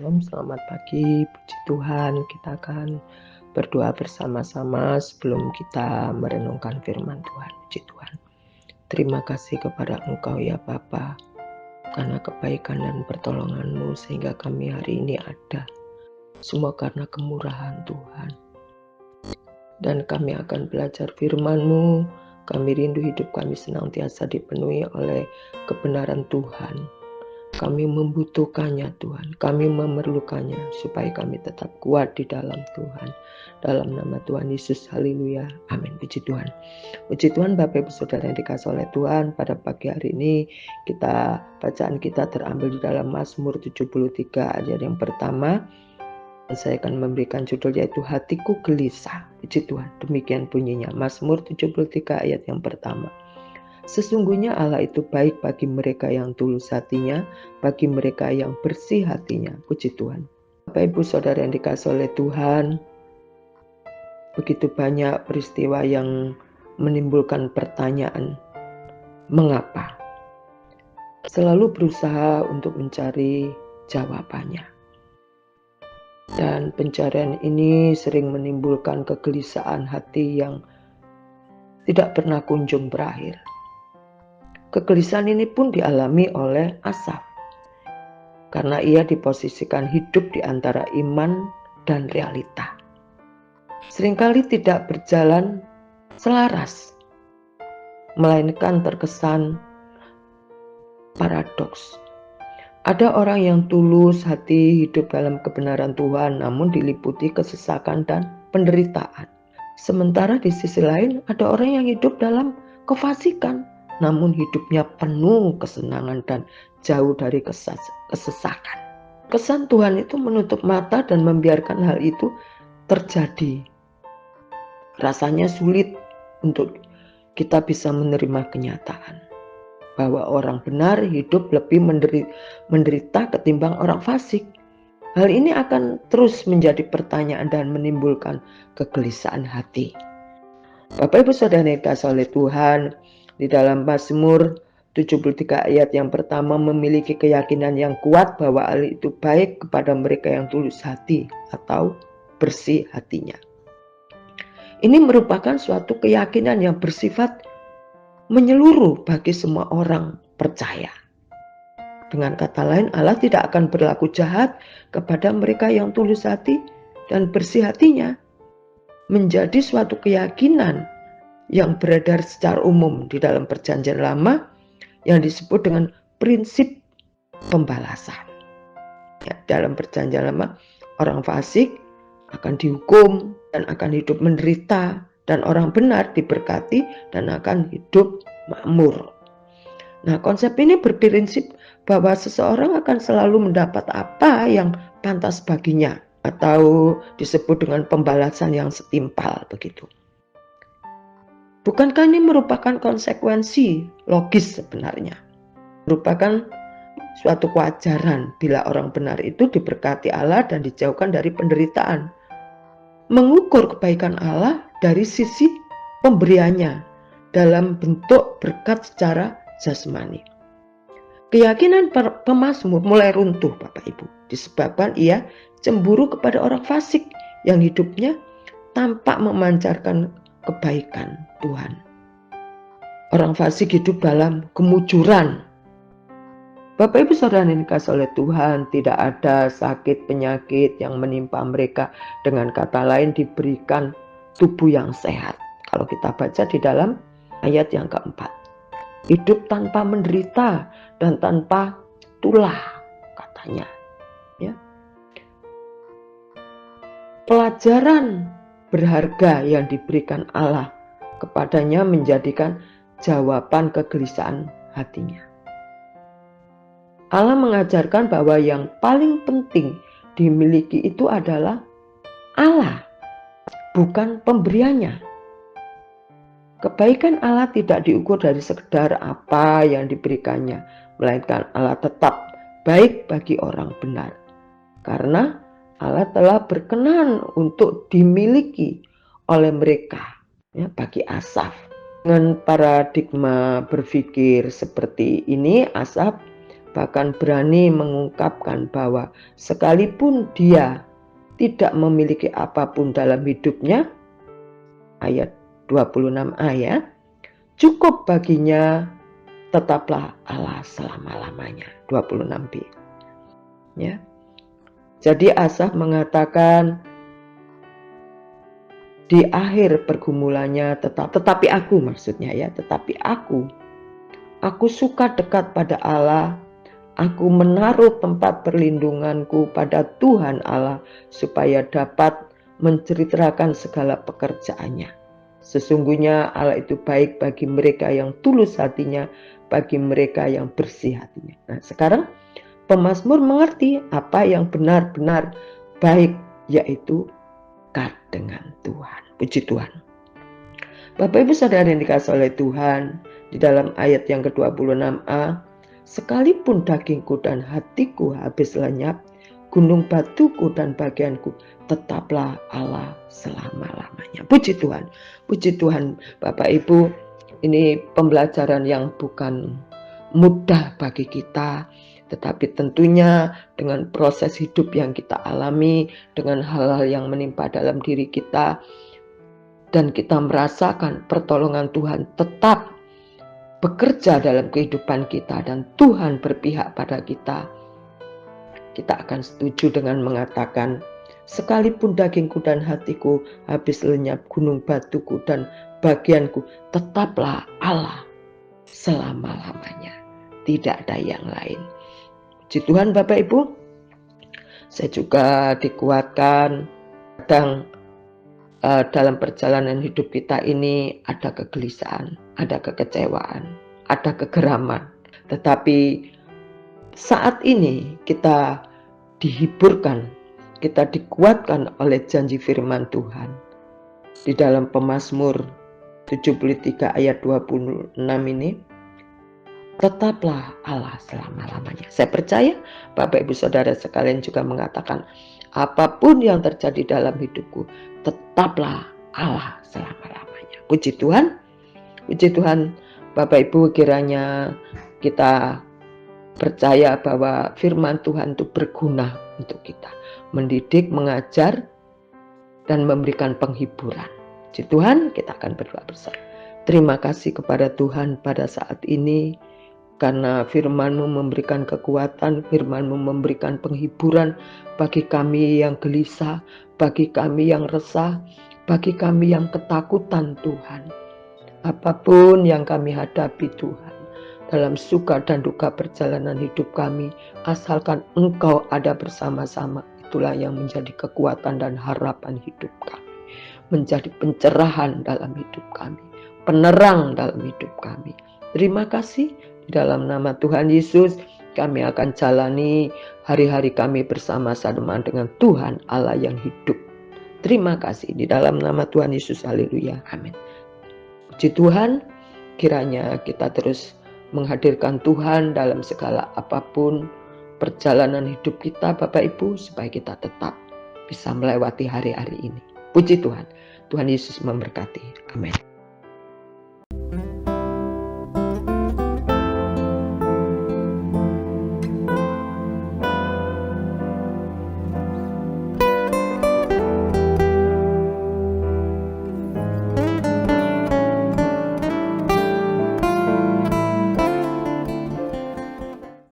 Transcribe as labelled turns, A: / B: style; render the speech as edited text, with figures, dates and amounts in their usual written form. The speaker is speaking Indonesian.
A: Shalom, selamat pagi, puji Tuhan. Kita akan berdoa bersama-sama sebelum kita merenungkan firman Tuhan. Puji Tuhan. Terima kasih kepada Engkau ya Bapa, karena kebaikan dan pertolongan-Mu sehingga kami hari ini ada. Semua karena kemurahan Tuhan. Dan kami akan belajar firman-Mu. Kami rindu hidup kami senantiasa dipenuhi oleh kebenaran Tuhan. Kami membutuhkannya Tuhan, kami memerlukannya supaya kami tetap kuat di dalam Tuhan. Dalam nama Tuhan Yesus, haleluya, amin. Puji Tuhan. Puji Tuhan Bapak Ibu Saudara yang dikasihi oleh Tuhan. Pada pagi hari ini bacaan kita terambil di dalam Mazmur 73 ayat yang pertama. Saya akan memberikan judul yaitu Hatiku Gelisah. Puji Tuhan, demikian bunyinya Mazmur 73 ayat yang pertama. Sesungguhnya Allah itu baik bagi mereka yang tulus hatinya, bagi mereka yang bersih hatinya. Puji Tuhan. Bapak Ibu Saudara yang dikasihi oleh Tuhan, begitu banyak peristiwa yang menimbulkan pertanyaan, mengapa? Selalu berusaha untuk mencari jawabannya. Dan pencarian ini sering menimbulkan kegelisahan hati yang tidak pernah kunjung berakhir. Kegelisahan ini pun dialami oleh Asaf, karena ia diposisikan hidup di antara iman dan realita. Seringkali tidak berjalan selaras, melainkan terkesan paradoks. Ada orang yang tulus hati hidup dalam kebenaran Tuhan, namun diliputi kesesakan dan penderitaan. Sementara di sisi lain ada orang yang hidup dalam kefasikan, namun hidupnya penuh kesenangan dan jauh dari kesesakan. Kesan Tuhan itu menutup mata dan membiarkan hal itu terjadi. Rasanya sulit untuk kita bisa menerima kenyataan bahwa orang benar hidup lebih menderita ketimbang orang fasik. Hal ini akan terus menjadi pertanyaan dan menimbulkan kegelisahan hati. Bapak Ibu Saudara yang dikasihi oleh Tuhan, di dalam Mazmur 73 ayat yang pertama memiliki keyakinan yang kuat bahwa Allah itu baik kepada mereka yang tulus hati atau bersih hatinya. Ini merupakan suatu keyakinan yang bersifat menyeluruh bagi semua orang percaya. Dengan kata lain, Allah tidak akan berlaku jahat kepada mereka yang tulus hati dan bersih hatinya. Menjadi suatu keyakinan yang beredar secara umum di dalam Perjanjian Lama yang disebut dengan prinsip pembalasan. Ya, dalam Perjanjian Lama, orang fasik akan dihukum dan akan hidup menderita, dan orang benar diberkati dan akan hidup makmur. Nah, konsep ini berprinsip bahwa seseorang akan selalu mendapat apa yang pantas baginya, atau disebut dengan pembalasan yang setimpal begitu. Bukankah ini merupakan konsekuensi logis sebenarnya? Merupakan suatu kewajaran bila orang benar itu diberkati Allah dan dijauhkan dari penderitaan. Mengukur kebaikan Allah dari sisi pemberiannya dalam bentuk berkat secara jasmani. Keyakinan pemazmur mulai runtuh Bapak Ibu, disebabkan ia cemburu kepada orang fasik yang hidupnya tampak memancarkan kebaikan Tuhan. Orang fasik hidup dalam kemujuran. Bapak Ibu Saudara yang dikasihi oleh Tuhan, tidak ada sakit penyakit yang menimpa mereka, dengan kata lain diberikan tubuh yang sehat. Kalau kita baca di dalam ayat yang keempat, hidup tanpa menderita dan tanpa tulah katanya. Ya. Pelajaran berharga yang diberikan Allah kepadanya menjadikan jawaban kegelisahan hatinya. Allah mengajarkan bahwa yang paling penting dimiliki itu adalah Allah, bukan pemberiannya. Kebaikan Allah tidak diukur dari sekedar apa yang diberikannya, melainkan Allah tetap baik bagi orang benar. Karena Allah telah berkenan untuk dimiliki oleh mereka, ya, bagi Asaf. Dengan paradigma berpikir seperti ini, Asaf bahkan berani mengungkapkan bahwa sekalipun dia tidak memiliki apapun dalam hidupnya, ayat 26a ya, cukup baginya tetaplah Allah selama-lamanya, 26b. Ya. Jadi Asaf mengatakan di akhir pergumulannya, tetapi aku maksudnya ya, tetapi aku suka dekat pada Allah, aku menaruh tempat perlindunganku pada Tuhan Allah supaya dapat menceritakan segala pekerjaannya. Sesungguhnya Allah itu baik bagi mereka yang tulus hatinya, bagi mereka yang bersih hatinya. Nah, sekarang pemazmur mengerti apa yang benar-benar baik, yaitu dekat dengan Tuhan. Puji Tuhan. Bapak Ibu Saudara yang dikasihi oleh Tuhan, di dalam ayat yang ke-26a, sekalipun dagingku dan hatiku habis lenyap, gunung batuku dan bagianku, tetaplah Allah selama-lamanya. Puji Tuhan. Puji Tuhan Bapak Ibu, ini pembelajaran yang bukan mudah bagi kita, tetapi tentunya dengan proses hidup yang kita alami, dengan hal-hal yang menimpa dalam diri kita, dan kita merasakan pertolongan Tuhan tetap bekerja dalam kehidupan kita, dan Tuhan berpihak pada kita, kita akan setuju dengan mengatakan, sekalipun dagingku dan hatiku habis lenyap, gunung batuku dan bagianku, tetaplah Allah selama-lamanya. Tidak ada yang lain. Puji Tuhan Bapak Ibu, saya juga dikuatkan kadang dalam perjalanan hidup kita ini ada kegelisahan, ada kekecewaan, ada kegeraman. Tetapi saat ini kita dihiburkan, kita dikuatkan oleh janji firman Tuhan. Di dalam Pemazmur 73 ayat 26 ini, tetaplah Allah selama-lamanya. Saya percaya Bapak Ibu Saudara sekalian juga mengatakan, apapun yang terjadi dalam hidupku, tetaplah Allah selama-lamanya. Puji Tuhan. Puji Tuhan Bapak Ibu, kiranya kita percaya bahwa firman Tuhan itu berguna untuk kita, mendidik, mengajar, dan memberikan penghiburan. Puji Tuhan, kita akan berdoa bersama. Terima kasih kepada Tuhan pada saat ini, karena firman-Mu memberikan kekuatan, firman-Mu memberikan penghiburan bagi kami yang gelisah, bagi kami yang resah, bagi kami yang ketakutan Tuhan. Apapun yang kami hadapi Tuhan, dalam suka dan duka perjalanan hidup kami, asalkan Engkau ada bersama-sama, itulah yang menjadi kekuatan dan harapan hidup kami, menjadi pencerahan dalam hidup kami, penerang dalam hidup kami. Terima kasih. Di dalam nama Tuhan Yesus, kami akan jalani hari-hari kami bersama-sama dengan Tuhan Allah yang hidup. Terima kasih di dalam nama Tuhan Yesus. Haleluya. Amin. Puji Tuhan, kiranya kita terus menghadirkan Tuhan dalam segala apapun perjalanan hidup kita Bapak Ibu, supaya kita tetap bisa melewati hari-hari ini. Puji Tuhan. Tuhan Yesus memberkati. Amin.